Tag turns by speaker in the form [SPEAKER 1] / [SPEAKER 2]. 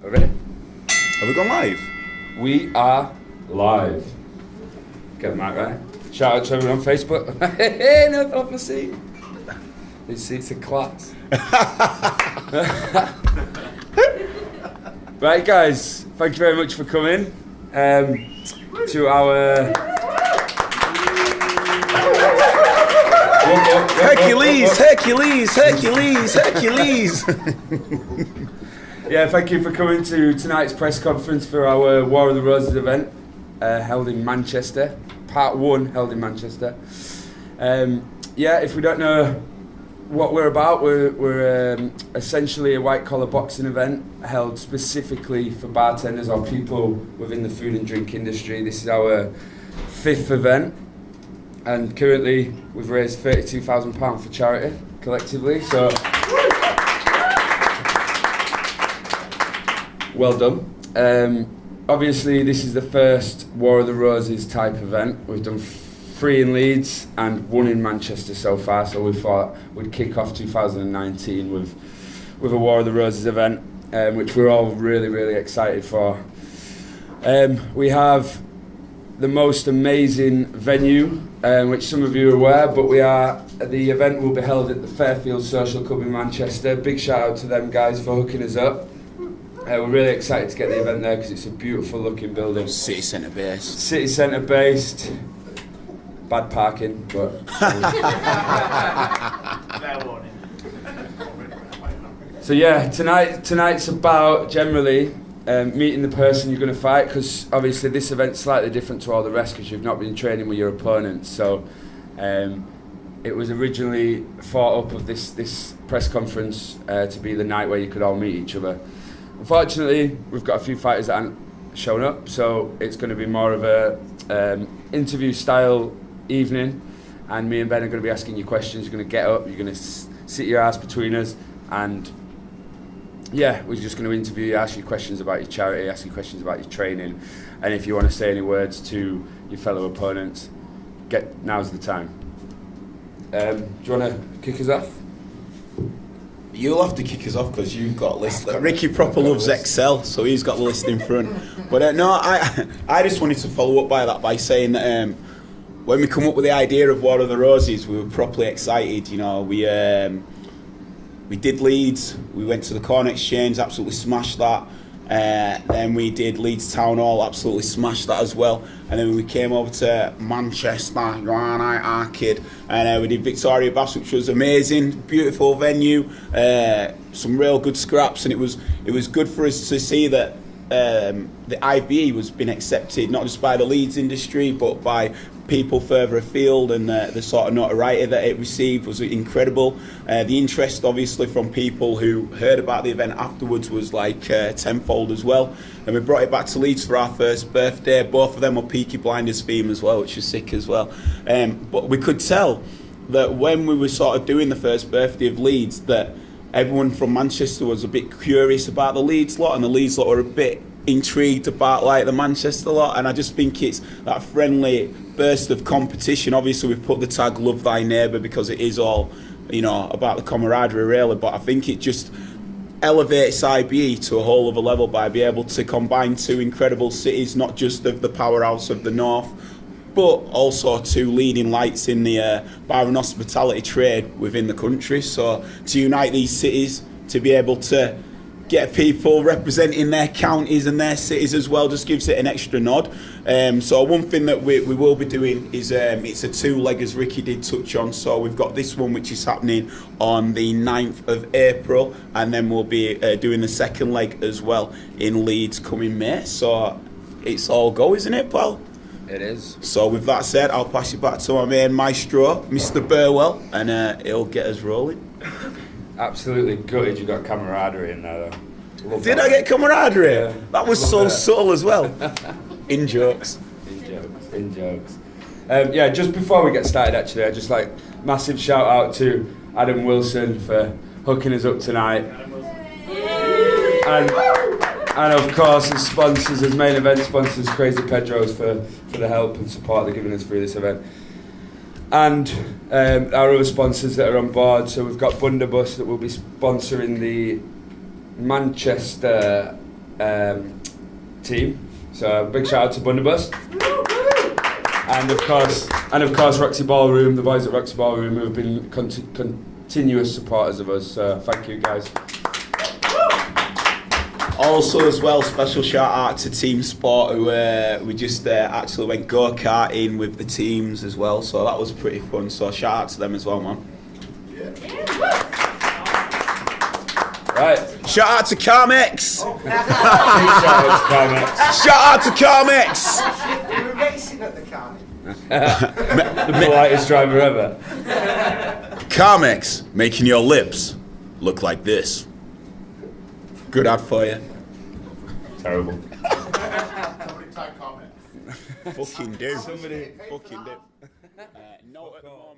[SPEAKER 1] Are we ready?
[SPEAKER 2] Have we gone live?
[SPEAKER 1] We are live. Get the mic right. Shout out to everyone on Facebook. Hey, no off my seat. These seats are class. Right, guys. Thank you very much for coming to our
[SPEAKER 2] Hercules.
[SPEAKER 1] Yeah, thank you for coming to tonight's press conference for our War of the Roses event held in Manchester. Part 1 held in Manchester. If we don't know what we're about, we're essentially a white-collar boxing event held specifically for bartenders or people within the food and drink industry. This is our 5th event, and currently we've raised £32,000 for charity collectively. So, well done. Obviously, this is the first War of the Roses type event. We've done 3 in Leeds and 1 in Manchester so far, so we thought we'd kick off 2019 with a War of the Roses event, which we're all really, really excited for. We have the most amazing venue, which some of you are aware, but the event will be held at the Fairfield Social Club in Manchester. Big shout out to them guys for hooking us up. We're really excited to get the event there because it's a beautiful looking building.
[SPEAKER 2] City centre based.
[SPEAKER 1] City centre based. Bad parking, but... So yeah, tonight's about generally meeting the person you're going to fight, because obviously this event's slightly different to all the rest because you've not been training with your opponents. So it was originally thought up of this press conference to be the night where you could all meet each other. Unfortunately, we've got a few fighters that haven't shown up, so it's going to be more of a interview style evening, and me and Ben are going to be asking you questions. You're going to get up, you're going to sit your ass between us, and yeah, we're just going to interview you, ask you questions about your charity, ask you questions about your training, and if you want to say any words to your fellow opponents, now's the time. Do you want to kick us off?
[SPEAKER 2] You'll have to kick us off because you've got a list. Ricky proper loves Excel, so he's got the list in front. But no, I just wanted to follow up by that by saying that when we come up with the idea of War of the Roses, we were properly excited. You know, we did Leeds, we went to the Corn Exchange, absolutely smashed that. Then we did Leeds Town Hall, absolutely smashed that as well. And then we came over to Manchester, Archway, and we did Victoria Bass, which was amazing, beautiful venue, some real good scraps, and it was good for us to see that the IBE was being accepted not just by the Leeds industry but by people further afield, and the sort of notoriety that it received was incredible. The interest obviously from people who heard about the event afterwards was like tenfold as well, and we brought it back to Leeds for our first birthday. Both of them were Peaky Blinders theme as well, which was sick as well. But we could tell that when we were sort of doing the first birthday of Leeds that everyone from Manchester was a bit curious about the Leeds lot, and the Leeds lot were a bit intrigued about like the Manchester lot, and I just think it's that friendly burst of competition. Obviously we've put the tag Love Thy Neighbour because it is all, you know, about the camaraderie really, but I think it just elevates IBE to a whole other level by being able to combine 2 incredible cities, not just of the powerhouse of the north, but also 2 leading lights in the bar and hospitality trade within the country. So to unite these cities, to be able to get people representing their counties and their cities as well, just gives it an extra nod. So one thing that we will be doing is it's a 2-leg, as Ricky did touch on. So we've got this one which is happening on the 9th of April, and then we'll be doing the 2nd leg as well in Leeds coming May. So it's all go, isn't it, pal?
[SPEAKER 1] It is.
[SPEAKER 2] So with that said, I'll pass you back to my main maestro, Mr. Burwell, and he'll get us rolling.
[SPEAKER 1] Absolutely gutted you got camaraderie in there though.
[SPEAKER 2] Did I get camaraderie?
[SPEAKER 1] Yeah.
[SPEAKER 2] That was so subtle as well. In jokes.
[SPEAKER 1] In jokes. Just before we get started actually, I'd just like massive shout out to Adam Wilson for hooking us up tonight. And of course his sponsors, his main event sponsors, Crazy Pedro's for the help and support they're giving us through this event. And our other sponsors that are on board. So we've got Bundabus that will be sponsoring the Manchester team. So big shout out to Bundabus. And of course Roxy Ballroom, the boys at Roxy Ballroom who have been continuous supporters of us. So thank you guys.
[SPEAKER 2] Also as well, special shout out to Team Sport who we just actually went go-karting with the teams as well, so that was pretty fun, so shout out to them as well, man.
[SPEAKER 1] Right.
[SPEAKER 2] Shout out to Carmex!
[SPEAKER 1] Shout out to Carmex.
[SPEAKER 2] Shout out to Carmex!
[SPEAKER 3] We were racing at the car.
[SPEAKER 1] The politest driver ever.
[SPEAKER 2] Carmex, making your lips look like this. Good ad for you.
[SPEAKER 1] Terrible.
[SPEAKER 2] Fucking do.
[SPEAKER 1] Somebody
[SPEAKER 2] Fucking do. Note at the moment.